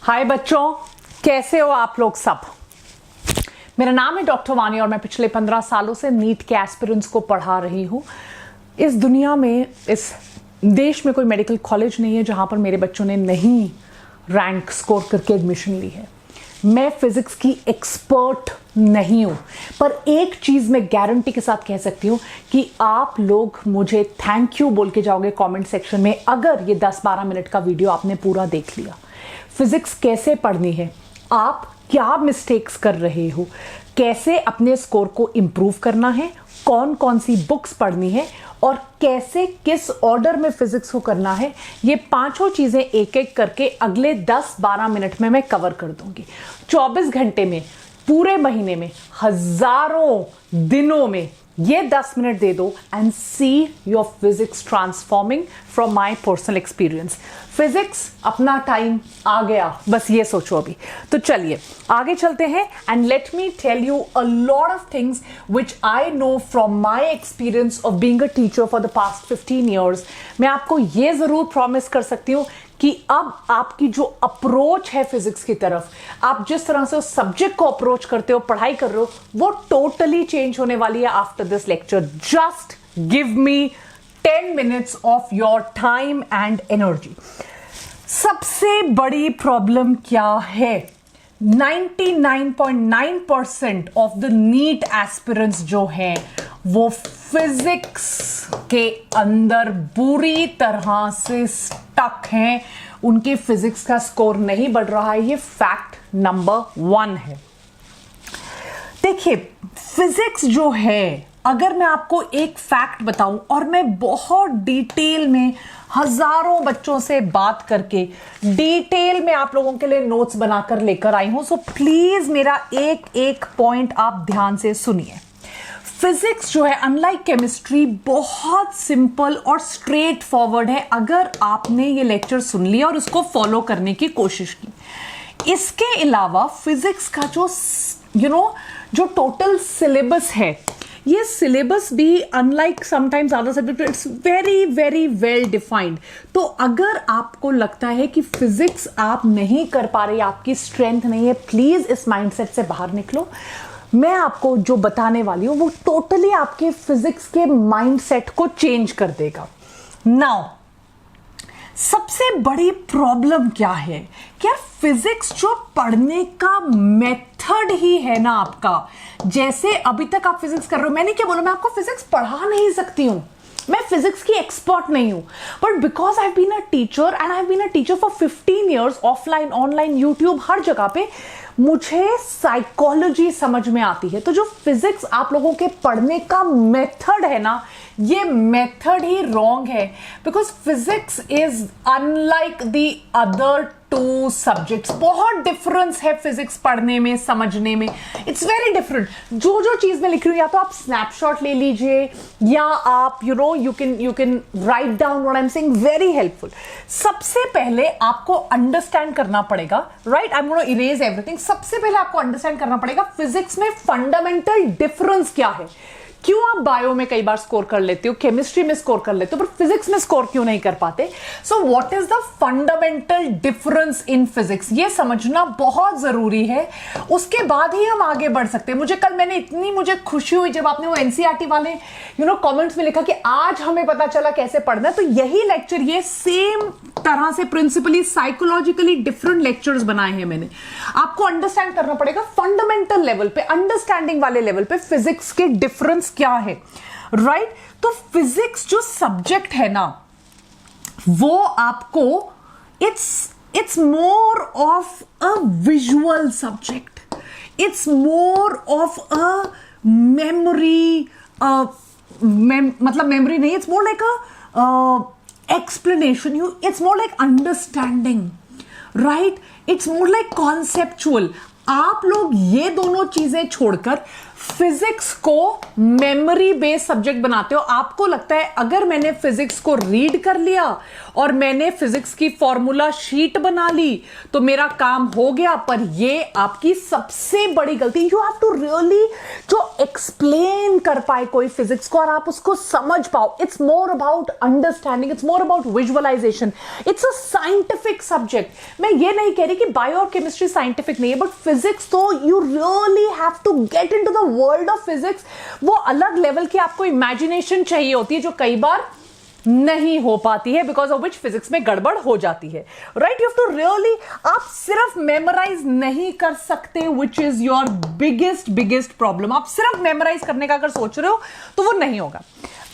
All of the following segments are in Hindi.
हाय बच्चों, कैसे हो आप लोग सब। मेरा नाम है डॉक्टर वानी और मैं पिछले 15 सालों से नीट के एस्पिरेंट्स को पढ़ा रही हूँ। इस दुनिया में, इस देश में कोई मेडिकल कॉलेज नहीं है जहाँ पर मेरे बच्चों ने नहीं रैंक स्कोर करके एडमिशन ली है। मैं फिजिक्स की एक्सपर्ट नहीं हूं, पर एक चीज मैं गारंटी के साथ कह सकती हूं कि आप लोग मुझे थैंक यू बोल के जाओगे कमेंट सेक्शन में अगर ये 10-12 मिनट का वीडियो आपने पूरा देख लिया। फिजिक्स कैसे पढ़नी है, आप क्या मिस्टेक्स कर रहे हो, कैसे अपने स्कोर को इंप्रूव करना है, कौन कौन सी बुक्स पढ़नी है और कैसे किस ऑर्डर में फिजिक्स को करना है, ये पांचों चीजें एक एक करके अगले 10-12 मिनट में मैं कवर कर दूंगी। 24 घंटे में, पूरे महीने में, हजारों दिनों में ये 10 मिनट दे दो and see your physics transforming from my personal experience. Physics अपना टाइम आ गया, बस ये सोचो अभी। तो चलिए आगे चलते हैं and let me tell you a lot of things which I know from my experience of being a teacher for the past 15 years. मैं आपको ये जरूर प्रॉमिस कर सकती हूँ कि अब आपकी जो अप्रोच है फिजिक्स की तरफ, आप जिस तरह से उस सब्जेक्ट को अप्रोच करते हो, पढ़ाई कर रहे हो, वो टोटली चेंज होने वाली है after this lecture. Just give me 10 minutes of your time and energy. सबसे बड़ी प्रॉब्लम क्या है? 99.9% ऑफ द नीट एस्पिरेंट्स जो हैं वो फिजिक्स के अंदर बुरी तरह से स्टक हैं। उनके फिजिक्स का स्कोर नहीं बढ़ रहा है। ये फैक्ट नंबर 1 है। देखिए, फिजिक्स जो है, अगर मैं आपको एक फैक्ट बताऊं और मैं बहुत डिटेल में हजारों बच्चों से बात करके डिटेल में आप लोगों के लिए नोट्स बनाकर लेकर आई हूं, सो प्लीज मेरा एक एक पॉइंट आप ध्यान से सुनिए। फिजिक्स जो है, अनलाइक केमिस्ट्री, बहुत सिंपल और स्ट्रेट फॉरवर्ड है अगर आपने ये लेक्चर सुन लिया और उसको फॉलो करने की कोशिश की। इसके अलावा फिजिक्स का जो टोटल सिलेबस है, ये सिलेबस भी unlike sometimes other subject it's very very well defined. तो अगर आपको लगता है कि फिजिक्स आप नहीं कर पा रहे, आपकी स्ट्रेंथ नहीं है, प्लीज इस माइंडसेट से बाहर निकलो। मैं आपको जो बताने वाली हूं वो टोटली आपके फिजिक्स के माइंडसेट को चेंज कर देगा। नाउ, सबसे बड़ी प्रॉब्लम क्या है? क्या फिजिक्स जो पढ़ने का मेथड ही है ना आपका, जैसे अभी तक आप फिजिक्स कर रहे हो, मैंने क्या बोला, मैं आपको फिजिक्स पढ़ा नहीं सकती हूं, मैं फिजिक्स की एक्सपर्ट नहीं हूं, but because I have been a teacher and I have been a teacher for 15 years, offline, online, YouTube, हर जगह पे मुझे साइकोलॉजी समझ में आती है। तो जो फिजिक्स आप लोगों के पढ़ने का मेथड है ना, ये मेथड ही रॉन्ग है, because physics is unlike the other 2 subjects. बहुत डिफरेंस है फिजिक्स पढ़ने में, समझने में, इट्स वेरी डिफरेंट। जो चीज में लिख रही हूं, या तो आप स्नैपशॉट ले लीजिए या आप you can write down what I am saying, very helpful. सबसे पहले आपको अंडरस्टैंड करना पड़ेगा, right, I am gonna erase everything. सबसे पहले आपको अंडरस्टैंड करना पड़ेगा फिजिक्स में फंडामेंटल डिफरेंस क्या है। क्यों आप बायो में कई बार स्कोर कर लेते हो, केमिस्ट्री में स्कोर कर लेते हो, पर फिजिक्स में स्कोर क्यों नहीं कर पाते? So what is the fundamental difference in physics, ये समझना बहुत जरूरी है। उसके बाद ही हम आगे बढ़ सकते हैं। मुझे खुशी हुई जब आपने वो एनसीईआरटी वाले कमेंट्स में लिखा कि आज हमें पता चला कैसे पढ़ना है। तो यही लेक्चर, ये सेम तरह से प्रिंसिपली साइकोलॉजिकली डिफरेंट लेक्चर्स बनाए हैं मैंने। आपको अंडरस्टैंड करना पड़ेगा फंडामेंटल लेवल पे, अंडरस्टैंडिंग वाले लेवल पे फिजिक्स के डिफरेंस क्या है, राइट? तो फिजिक्स जो सब्जेक्ट है ना, वो आपको it's more of a visual subject, it's more of a memory, मतलब मेमोरी नहीं, it's more like a explanation, it's more like understanding, right? It's more like conceptual. आप लोग ये दोनों चीजें छोड़कर फिजिक्स को मेमोरी बेस्ड सब्जेक्ट बनाते हो। आपको लगता है अगर मैंने फिजिक्स को रीड कर लिया और मैंने फिजिक्स की फॉर्मूला शीट बना ली तो मेरा काम हो गया, पर ये आपकी सबसे बड़ी गलती। यू हैव टू रियली जो एक्सप्लेन कर पाए कोई फिजिक्स को और आप उसको समझ पाओ। It's more about understanding, it's more about visualisation, it's a scientific subject. मैं ये नहीं कह रही कि बायो और केमिस्ट्री साइंटिफिक नहीं है, बट फिजिक्स तो you really have to get into the world of physics. वो अलग लेवल की आपको इमेजिनेशन चाहिए होती है जो कई बार नहीं हो पाती है, बिकॉज ऑफ विच फिजिक्स में गड़बड़ हो जाती है। Right, you have to really, आप सिर्फ मेमोराइज नहीं कर सकते, which is your biggest problem. आप सिर्फ मेमोराइज करने का अगर सोच रहे हो तो वो नहीं होगा।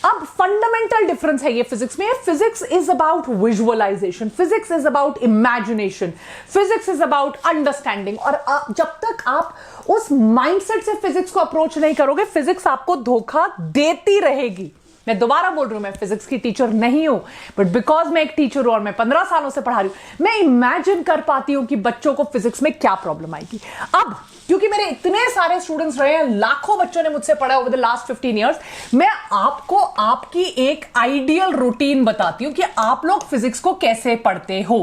अब फंडामेंटल डिफरेंस है ये फिजिक्स में। Physics is about visualisation, physics is about imagination, physics is about understanding. और जब तक आप उस माइंडसेट से फिजिक्स को अप्रोच नहीं करोगे, फिजिक्स आपको धोखा देती रहेगी। मैं दोबारा बोल रही हूं, मैं फिजिक्स की टीचर नहीं हूं, बट बिकॉज मैं एक टीचर हूं और मैं 15 सालों से पढ़ा रही हूं, मैं इमेजिन कर पाती हूं कि बच्चों को फिजिक्स में क्या प्रॉब्लम आएगी। अब क्योंकि मेरे इतने सारे स्टूडेंट्स रहे हैं, लाखों बच्चों ने मुझसे पढ़ा ओवर द लास्ट 15 इयर्स, मैं आपको आपकी एक आइडियल रूटीन बताती हूं कि आप लोग फिजिक्स को कैसे पढ़ते हो।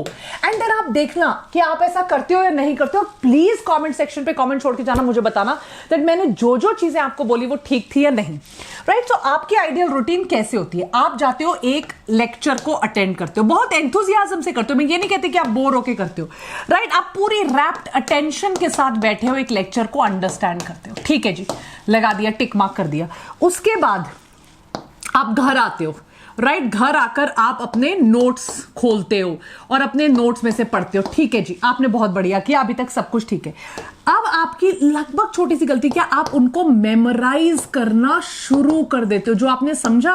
एंड देन आप देखना कि आप ऐसा करते हो या नहीं करते हो। प्लीज कमेंट सेक्शन पे कमेंट छोड़ के जाना, मुझे बताना दैट मैंने जो जो चीजें आपको बोली वो ठीक थी या नहीं। राइट, सो आपकी आइडियल रूटीन कैसे होती है? आप जाते हो, एक लेक्चर को अटेंड करते हो, बहुत एंथुसियाज्म से करते हो। मैं ये नहीं कहती कि आप बोर होके करते हो। राइट, आप पूरी रैप्ट अटेंशन के साथ बैठे हो, एक लेक्चर को अंडरस्टैंड करते हो। ठीक है जी, लगा दिया, टिक मार्क कर दिया। उसके बाद आप घर आते हो। राइट, घर आकर आप अपने नोट्स खोलते हो और अपने नोट्स में से पढ़ते हो। ठीक है जी, आपने बहुत बढ़िया किया, अभी तक सब कुछ ठीक है। अब आपकी लगभग छोटी सी गलती क्या, आप उनको मेमोराइज करना शुरू कर देते हो। जो आपने समझा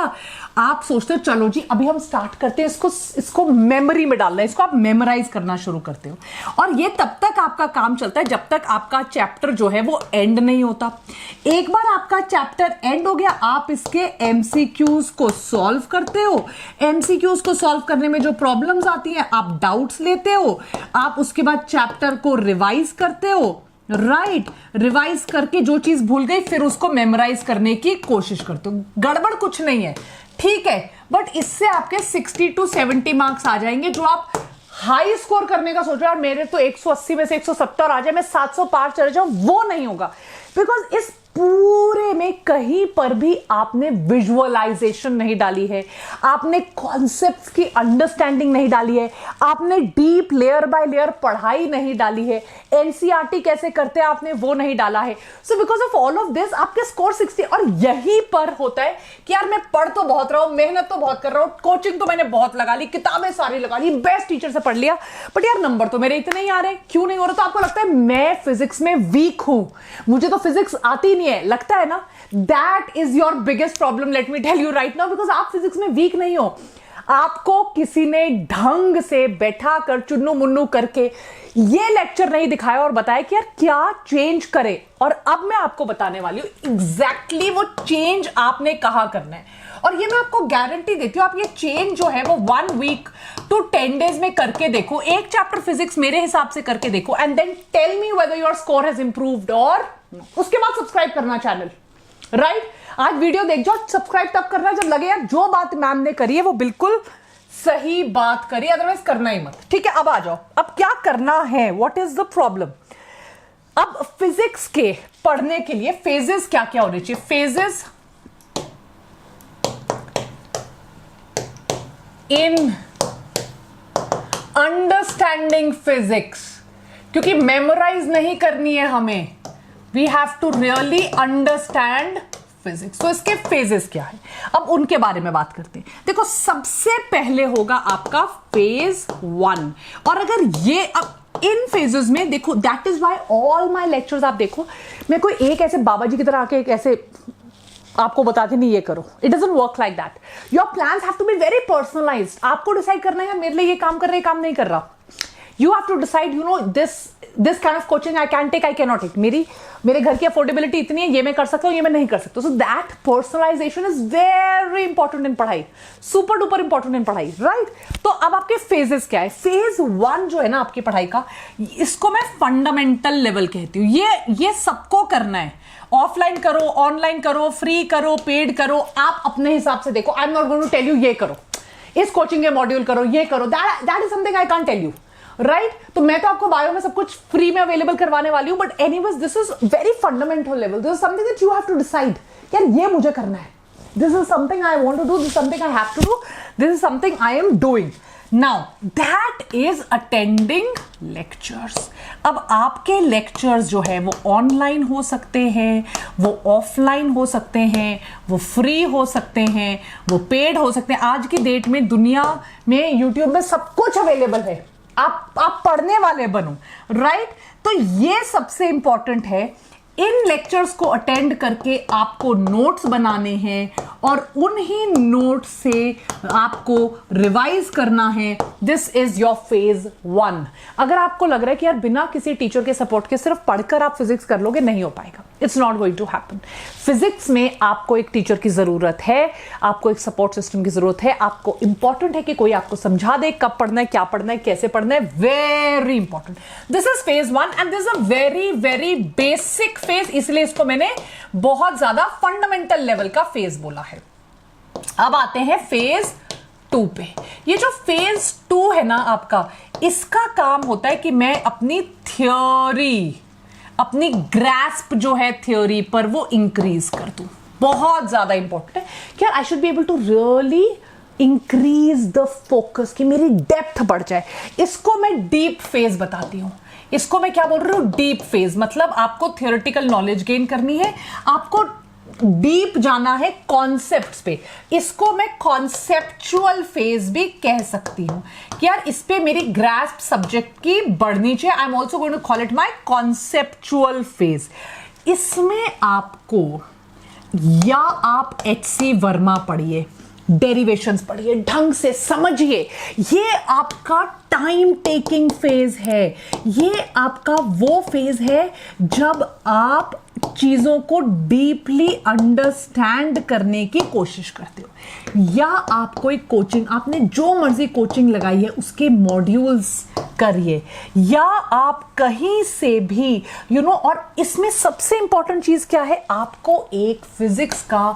आप सोचते हो चलो जी अभी हम स्टार्ट करते हैं, इसको मेमोरी में डालना है, इसको आप मेमोराइज करना शुरू करते हो। और ये तब तक आपका काम चलता है जब तक आपका चैप्टर जो है वो एंड नहीं होता। एक बार आपका चैप्टर एंड हो गया, आप इसके एमसीक्यूज को सॉल्व करते हो। एमसीक्यूज को सॉल्व करने में जो प्रॉब्लम्स आती हैं आप डाउट्स लेते हो, आप उसके बाद चैप्टर को रिवाइज करते हो। राइट, रिवाइज करके जो चीज भूल गई फिर उसको मेमोराइज करने की कोशिश करते हो। गड़बड़ कुछ नहीं है, ठीक है, बट इससे आपके 60 to 70 मार्क्स आ जाएंगे। जो आप हाई स्कोर करने का सोच रहे हो और मेरे तो 180 में से 170 आ जाए, मैं 700 पार चले जाऊं, वो नहीं होगा। बिकॉज इस पूरे में कहीं पर भी आपने विजुअलाइजेशन नहीं डाली है, आपने कॉन्सेप्ट्स की अंडरस्टैंडिंग नहीं डाली है, आपने डीप लेयर बाय लेयर पढ़ाई नहीं डाली है, एनसीईआरटी कैसे करते हैं आपने वो नहीं डाला है। So because of all of this आपके स्कोर 60। और यहीं पर होता है कि यार मैं पढ़ तो बहुत रहा हूं, मेहनत तो बहुत कर रहा हूं, कोचिंग तो मैंने बहुत लगा ली, किताबें सारी लगा ली, बेस्ट टीचर से पढ़ लिया, बट यार नंबर तो मेरे इतने ही आ रहे, क्यों नहीं हो रहा? तो आपको लगता है मैं फिजिक्स में वीक हूं, मुझे तो फिजिक्स आती नहीं है, लगता है ना? That is your biggest problem, let me tell you right now, because आप फिजिक्स में वीक नहीं हो। आपको किसी ने ढंग से बैठा कर चुन्नू मुन्नू करके ये लेक्चर नहीं दिखाया और बताया कि यार क्या चेंज करे। और अब मैं आपको बताने वाली हूं एग्जैक्टली वो चेंज आपने कहां करना है। और ये मैं आपको गारंटी देती हूं, आप ये चेंज जो है वो 1 week to 10 days में करके देखो, एक चैप्टर फिजिक्स मेरे हिसाब से करके देखो, and then tell me whether your score has improved और उसके बाद सब्सक्राइब करना चैनल। राइट, आज वीडियो देख जाओ, सब्सक्राइब तब करना जब लगे यार जो बात मैम ने करी है वो बिल्कुल सही बात करी, अदरवाइज करना ही मत। ठीक है, अब आ जाओ, अब क्या करना है, व्हाट इज द प्रॉब्लम। अब फिजिक्स के पढ़ने के लिए फेजेस क्या क्या होने चाहिए? फेजेस इन अंडरस्टैंडिंग फिजिक्स, क्योंकि मेमोराइज नहीं करनी है हमें, we have to really understand physics. तो इसके फेजेस क्या है, अब उनके बारे में बात करते हैं। देखो, सबसे पहले होगा आपका फेज 1। और अगर ये अब इन फेजेस में देखो, that is why all my lectures, आप देखो मैं कोई एक ऐसे बाबा जी की तरह आके एक ऐसे आपको बताते नहीं ये करो, it doesn't work like that. Your plans have to be very personalised. आपको डिसाइड करना है मेरे लिए ये काम कर रहा है, काम नहीं कर रहा। You have to decide, you know, this kind of coaching I can take, I can not take, मेरे घर की अफोर्डेबिलिटी इतनी है, ये मैं कर सकता हूँ, ये मैं नहीं कर सकता. So that personalisation is very important in पढ़ाई, सुपर डुपर इंपॉर्टेंट इन पढ़ाई, राइट. तो अब आपके फेजेस क्या है? फेज 1 जो है ना आपकी पढ़ाई का, इसको मैं फंडामेंटल लेवल कहती हूँ. ये सबको करना है. ऑफलाइन करो, ऑनलाइन करो, फ्री करो, पेड करो, आप अपने हिसाब से देखो. I am not going to tell you ये करो, इस कोचिंग के मॉड्यूल करो, ये करो. That is something I can't tell you, right. तो मैं तो आपको बायो में सब कुछ फ्री में अवेलेबल करवाने वाली हूं, but anyways this is very fundamental level. This is something that you have to decide, यार ये मुझे करना है. This is something I want to do, this is something I have to do, this is something I am doing. Now that is attending lectures. अब आपके लेक्चर्स जो है वो ऑनलाइन हो सकते हैं, वो ऑफलाइन हो सकते हैं, वो फ्री हो सकते हैं, वो पेड हो सकते हैं. आज की डेट में दुनिया में यूट्यूब में सब कुछ अवेलेबल है. आप पढ़ने वाले बनो, राइट. तो ये सबसे इंपॉर्टेंट है. इन लेक्चर्स को अटेंड करके आपको नोट्स बनाने हैं और उन्हीं नोट्स से आपको रिवाइज करना है. This is your phase 1. अगर आपको लग रहा है कि यार बिना किसी टीचर के सपोर्ट के सिर्फ पढ़कर आप फिजिक्स कर लोगे, नहीं हो पाएगा. It's not going to happen. Physics में आपको एक टीचर की जरूरत है, आपको एक सपोर्ट सिस्टम की जरूरत है. आपको इंपॉर्टेंट है कि कोई आपको समझा दे कब पढ़ना है, क्या पढ़ना है, कैसे पढ़ना है. Very important. This is phase 1 and this is a very very basic phase, इसलिए इसको मैंने बहुत ज्यादा फंडामेंटल लेवल का फेज बोला है. अब आते हैं फेज 2 पे. ये जो फेज 2 है ना आपका, इसका काम होता है कि मैं अपनी थ्योरी, अपनी ग्रैस्प जो है थ्योरी पर, वो इंक्रीज कर दूं. बहुत ज्यादा इंपॉर्टेंट है कि I should be able to really increase the focus, कि मेरी डेप्थ बढ़ जाए. इसको मैं डीप फेज बताती हूं. इसको मैं क्या बोल रही हूं? Deep phase. मतलब आपको थियोरेटिकल नॉलेज गेन करनी है, आपको डीप जाना है कॉन्सेप्ट्स पे. इसको मैं कॉन्सेप्चुअल फेज भी कह सकती हूं कि यार इस पे मेरी ग्रास्प सब्जेक्ट की बढ़नी चाहिए. I am also going to call it my conceptual phase. इसमें आपको, या आप HC वर्मा पढ़िए, डेरिवेशंस पढ़िए, ढंग से समझिए. ये आपका टाइम टेकिंग फेज है. ये आपका वो फेज है जब आप चीजों को डीपली अंडरस्टैंड करने की कोशिश करते हो. या आप कोई कोचिंग, आपने जो मर्जी कोचिंग लगाई है उसके मॉड्यूल्स करिए, या आप कहीं से भी और इसमें सबसे इंपॉर्टेंट चीज क्या है, आपको एक फिजिक्स का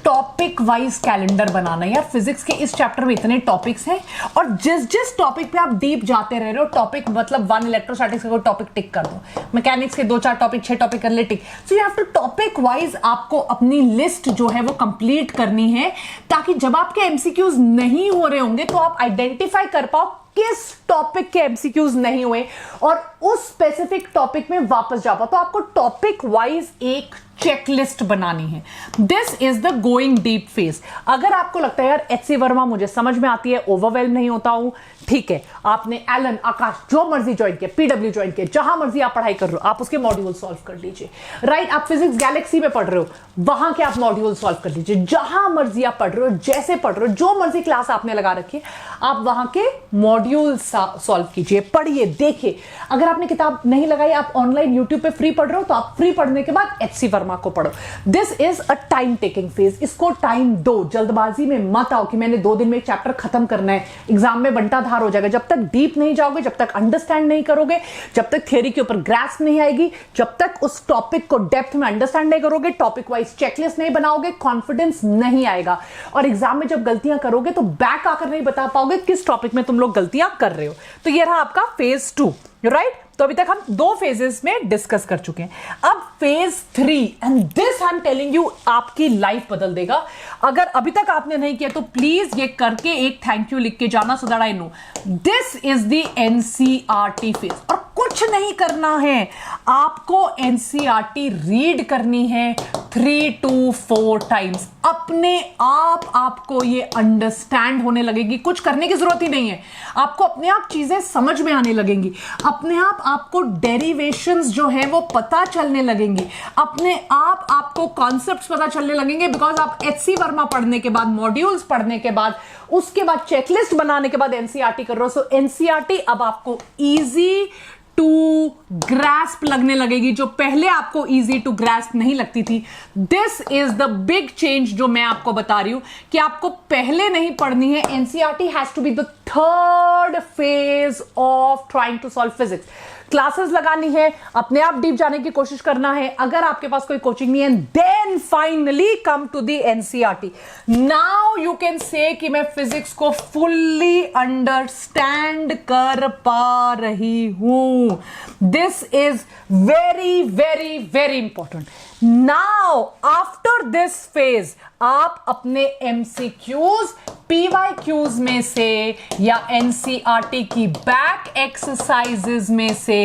टॉपिक वाइज कैलेंडर बनाना है. यार फिजिक्स के इस चैप्टर में इतने टॉपिक्स हैं और जिस जिस टॉपिक पे आप डीप जाते रह रहे हो, टॉपिक मतलब 1 इलेक्ट्रोस्टैटिक्स का कोई टॉपिक टिक कर दो, मैकेनिक्स के 2-4 टॉपिक, 6 टॉपिक कर ले tick. So you have to topic wise आपको अपनी लिस्ट जो है वो कंप्लीट करनी है, ताकि जब आपके एमसीक्यूज नहीं हो रहे होंगे तो आप आइडेंटिफाई कर पाओ किस टॉपिक के एमसीक्यूज नहीं हुए और उस स्पेसिफिक टॉपिक में वापस जा पाओ. तो आपको टॉपिक वाइज एक चेकलिस्ट बनानी है. This is the going deep phase. अगर आपको लगता है यार HC वर्मा मुझे समझ में आती है, ओवरवेल्म नहीं होता हूं, ठीक है, आपने एलन, आकाश जो मर्जी ज्वाइन किया, PW ज्वाइन किया, जहां मर्जी आप पढ़ाई कर रहे हो, आप उसके मॉड्यूल सॉल्व कर लीजिए. राइट. आप फिजिक्स गैलेक्सी में पढ़ रहे हो, वहां के आप मॉड्यूल सॉल्व कर लीजिए. जहां मर्जी आप पढ़ रहे हो, जैसे पढ़ रहे हो, जो मर्जी क्लास आपने लगा रखी है, आप वहां के मॉड्यूल सॉल्व कीजिए, पढ़िए, देखिए. अगर आपने किताब नहीं लगाई, आप ऑनलाइन यूट्यूब पे फ्री पढ़ रहे हो, तो आप फ्री पढ़ने के बाद HC वर्मा को पढ़ो. This is a time taking phase. इसको टाइम दो, जल्दबाजी में मत आओ कि मैंने 2 दिन में एक चैप्टर खत्म करना है, एग्जाम में बंटाधार हो जाएगा. जब तक डीप नहीं जाओगे, जब तक अंडरस्टैंड नहीं करोगे, जब तक थ्योरी के ऊपर ग्रास्प नहीं आएगी, जब तक उस टॉपिक को डेप्थ में अंडरस्टैंड नहीं करोगे, टॉपिक वाइज चेकलिस्ट नहीं बनाओगे, कॉन्फिडेंस नहीं आएगा. और एग्जाम में जब गलतियां करोगे तो बैक आकर नहीं बता पाओगे किस टॉपिक में तुम लोग गलतियां कर रहे हो. तो ये रहा आपका फेज 2, राइट. तो अभी तक हम 2 फेजेस में डिस्कस कर चुके हैं. अब phase 3, and this I am telling you, आपकी लाइफ बदल देगा. अगर अभी तक आपने नहीं किया तो प्लीज ये करके एक थैंक यू लिख के जाना, so that I know. This is the NCERT phase. और कुछ कुछ नहीं करना है, आपको एनसीईआरटी रीड करनी है 3 to 4 टाइम्स। अपने आप आपको ये अंडरस्टैंड होने लगेगी, कुछ करने की जरूरत ही नहीं है, आपको अपने आप चीजें समझ में आने लगेंगी, अपने आप आपको डेरिवेशंस जो है वो पता चलने लगेंगी, अपने आप आपको कॉन्सेप्ट्स पता चलने लगेंगे। बिकॉज आप एचसी वर्मा पढ़ने के बाद, मॉड्यूल्स पढ़ने के बाद, उसके बाद चेकलिस्ट बनाने के बाद एनसीईआरटी कर रहे हो। सो एनसीईआरटी अब आपको इजी टू ग्रास्प लगने लगेगी, जो पहले आपको इजी टू ग्रास्प नहीं लगती थी। This is the big change जो मैं आपको बता रही हूं कि आपको पहले नहीं पढ़नी है। NCERT has to be the third phase of trying to solve physics. Classes लगानी है, अपने आप डीप जाने की कोशिश करना है। अगर आपके पास कोई कोचिंग नहीं है, then finally come to the NCERT. Now you can say कि मैं फिजिक्स को फुल्ली अंडरस्टैंड कर पा रही हूं। This is very very very important. Now after this phase आप अपने एमसीक्यूज, पीवाईक्यूज में से या एनसीईआरटी की बैक एक्सरसाइजेज में से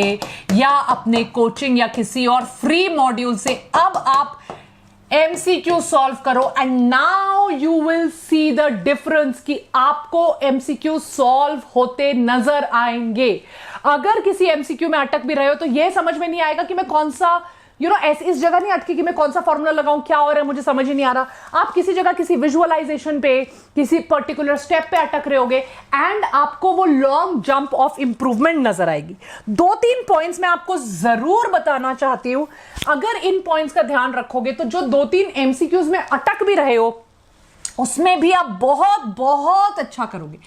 या अपने कोचिंग या किसी और फ्री मॉड्यूल से अब आप एमसीक्यू सॉल्व करो। And now you will see the difference कि आपको एमसीक्यू सॉल्व होते नजर आएंगे। अगर किसी एमसीक्यू में अटक भी रहे हो तो यह समझ में नहीं आएगा कि मैं कौन सा ऐसे इस जगह नहीं अटकी कि मैं कौन सा फॉर्मूला लगाऊं, क्या हो रहा है मुझे समझ ही नहीं आ रहा। आप किसी जगह किसी विजुअलाइजेशन पे, किसी पर्टिकुलर स्टेप पे अटक रहे होगे एंड आपको वो लॉन्ग जंप ऑफ इंप्रूवमेंट नजर आएगी। 2-3 पॉइंट्स मैं आपको जरूर बताना चाहती हूं। अगर इन पॉइंट्स का ध्यान रखोगे तो जो 2-3 एमसीक्यूज में अटक भी रहे हो उसमें भी आप बहुत बहुत अच्छा करोगे।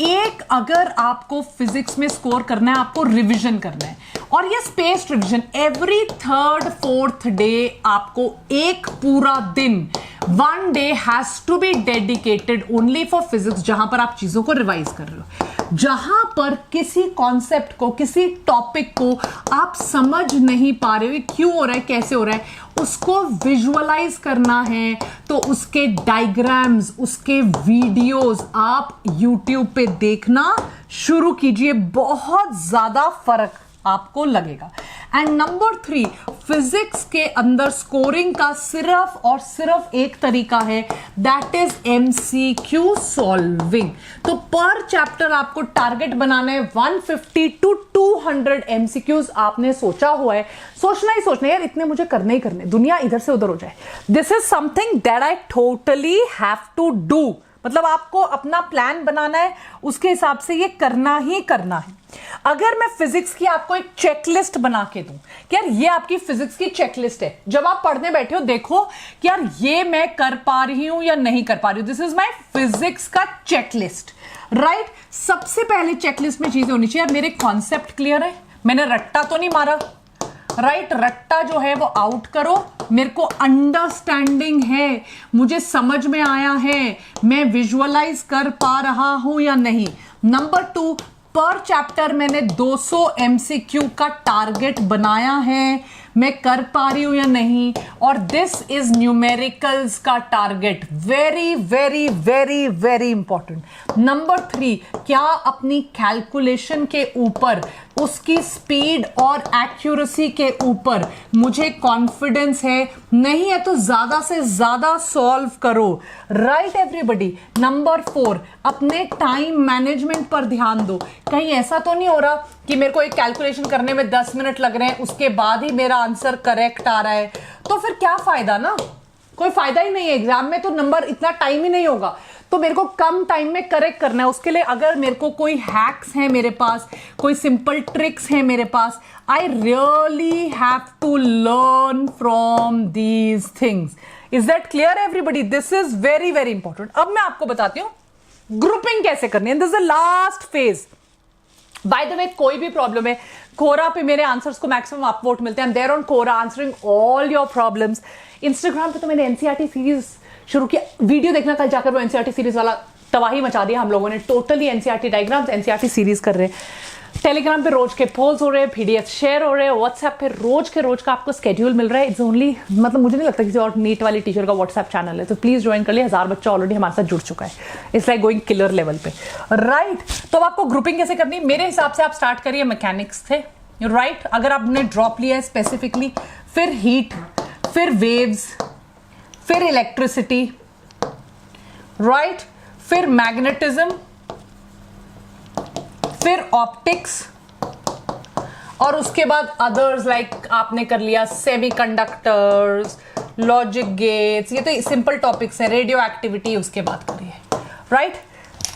एक, अगर आपको फिजिक्स में स्कोर करना है, आपको रिवीजन करना है, और ये spaced revision every 3rd 4th day आपको एक पूरा दिन, 1 day has to be dedicated only for physics, जहां पर आप चीजों को रिवाइज कर रहे हो, जहां पर किसी कॉन्सेप्ट को, किसी टॉपिक को आप समझ नहीं पा रहे हो, क्यों हो रहा है, कैसे हो रहा है, उसको विजुअलाइज करना है तो उसके डायग्राम्स, उसके वीडियोस आप YouTube पे देखना शुरू कीजिए। बहुत ज्यादा फर्क आपको लगेगा। एंड नंबर 3, फिजिक्स के अंदर स्कोरिंग का सिर्फ और सिर्फ एक तरीका है, दैट इज एमसीक्यू सॉल्विंग। तो पर चैप्टर आपको टारगेट बनाना है 150 to 200 एमसीक्यूज। आपने सोचा हुआ है, सोचना ही सोचना है यार, इतने मुझे करने ही करने, दुनिया इधर से उधर हो जाए। This is something that I totally have to do. मतलब आपको अपना प्लान बनाना है, उसके हिसाब से ये करना ही करना है। अगर मैं फिजिक्स की आपको एक चेकलिस्ट बना के दूं कि यार ये आपकी फिजिक्स की चेकलिस्ट है, जब आप पढ़ने बैठे हो देखो कि यार ये मैं कर पा रही हूं या नहीं कर पा रही हूं। दिस इज माय फिजिक्स का चेकलिस्ट, राइट। सबसे पहले चेकलिस्ट में चीजें होनी चाहिए, मेरे कॉन्सेप्ट क्लियर है, मैंने रट्टा तो नहीं मारा, राइट। रट्टा जो है वो आउट करो, मेरे को अंडरस्टैंडिंग है, मुझे समझ में आया है, मैं विजुअलाइज कर पा रहा हूं या नहीं। नंबर 2, पर चैप्टर मैंने 200 एमसीक्यू का टारगेट बनाया है, मैं कर पा रही हूं या नहीं। और दिस इज न्यूमेरिकल्स का target, very very very very important. Number 3, क्या अपनी कैलकुलेशन के ऊपर, उसकी स्पीड और एक्यूरेसी के ऊपर मुझे कॉन्फिडेंस है, नहीं है तो ज्यादा से ज्यादा सॉल्व करो, राइट एवरीबॉडी। नंबर 4, अपने टाइम मैनेजमेंट पर ध्यान दो। कहीं ऐसा तो नहीं हो रहा कि मेरे को एक कैलकुलेशन करने में 10 मिनट लग रहे हैं, उसके बाद ही मेरा आंसर करेक्ट आ रहा है, तो फिर क्या फायदा ना, कोई फायदा ही नहीं है। एग्जाम में तो नंबर इतना टाइम ही नहीं होगा, तो मेरे को कम टाइम में करेक्ट करना है। उसके लिए अगर मेरे को कोई हैक्स है, मेरे पास कोई सिंपल ट्रिक्स है मेरे पास, I really have to learn from these things. Is that clear everybody? This is very very important. अब मैं आपको बताती हूं ग्रुपिंग कैसे करनी है। This is the last phase. By the way, कोई भी प्रॉब्लम है, कोरा पे मेरे आंसर्स को मैक्सिमम अपवोट मिलते हैं। I am there on Quora answering all your problems. Instagram पे तो मैंने एनसीईआरटी सीरीज शुरू किया, वीडियो देखना कल जाकर, वो एनसीईआरटी सीरीज वाला तबाही मचा दिया हम लोगों ने, totally NCERT diagrams, NCERT series कर रहे हैं। टेलीग्राम पे रोज के पोल्स हो रहे हैं, पीडीएफ शेयर हो रहे हैं, व्हाट्सएप पे रोज के रोज का आपको स्केड्यूल मिल रहा है। इट्स ओनली, मतलब मुझे नहीं लगता किसी और नीट वाली टीचर का व्हाट्सएप चैनल है, तो प्लीज ज्वाइन कर लिया। 1000 बच्चा ऑलरेडी हमारे साथ जुड़ चुका है। It's like going killer level पे, राइट। तो अब आपको ग्रुपिंग कैसे करनी है, मेरे हिसाब से आप स्टार्ट करिए, मैकेनिक्स से राइट अगर आपने ड्रॉप लिया है स्पेसिफिकली, फिर हीट, फिर वेव्स, फिर इलेक्ट्रिसिटी, राइट, फिर मैग्नेटिज्म, फिर ऑप्टिक्स, और उसके बाद अदर्स लाइक आपने कर लिया सेमीकंडक्टर्स, लॉजिक गेट्स, ये तो सिंपल टॉपिक्स है, रेडियो एक्टिविटी उसके बाद करिए, right.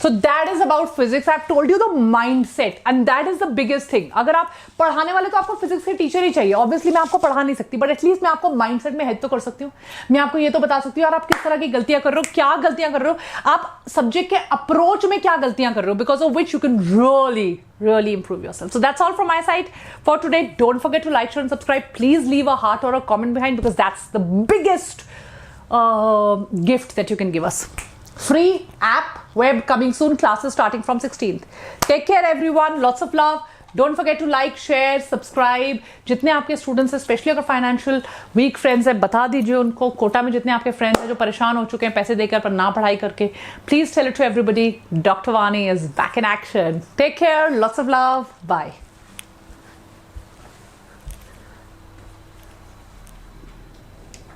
So that is about physics. I've told you the mindset and that is the biggest thing. अगर आप पढ़ाने वाले तो आपको फिजिक्स के टीचर ही चाहिए. Obviously मैं आपको पढ़ा नहीं सकती, but एटलीस्ट मैं आपको माइंडसेट में हेल्प तो कर सकती हूँ. मैं आपको ये तो बता सकती हूँ यार आप किस तरह की गलतियां कर रहे हो, क्या गलतियां कर रहे हो, आप सब्जेक्ट के अप्रोच में क्या गलतियां कर रहे हो, because of which you can really improve yourself. So that's all from my side for today. Don't forget to like, share and subscribe. Please leave a heart or a comment behind because that's the biggest gift that you can give us. Free app, web coming soon, classes starting from 16th. Take care everyone, lots of love. Don't forget to like, share, subscribe. जितने आपके स्टूडेंट्स हैं, स्पेशली अगर फाइनेंशियल वीक फ्रेंड्स हैं, बता दीजिए उनको. कोटा में जितने आपके फ्रेंड्स हैं जो परेशान हो चुके हैं पैसे देकर पर ना पढ़ाई करके, please tell it to everybody. Doctor Wani is back in action. Take care, lots of love, bye.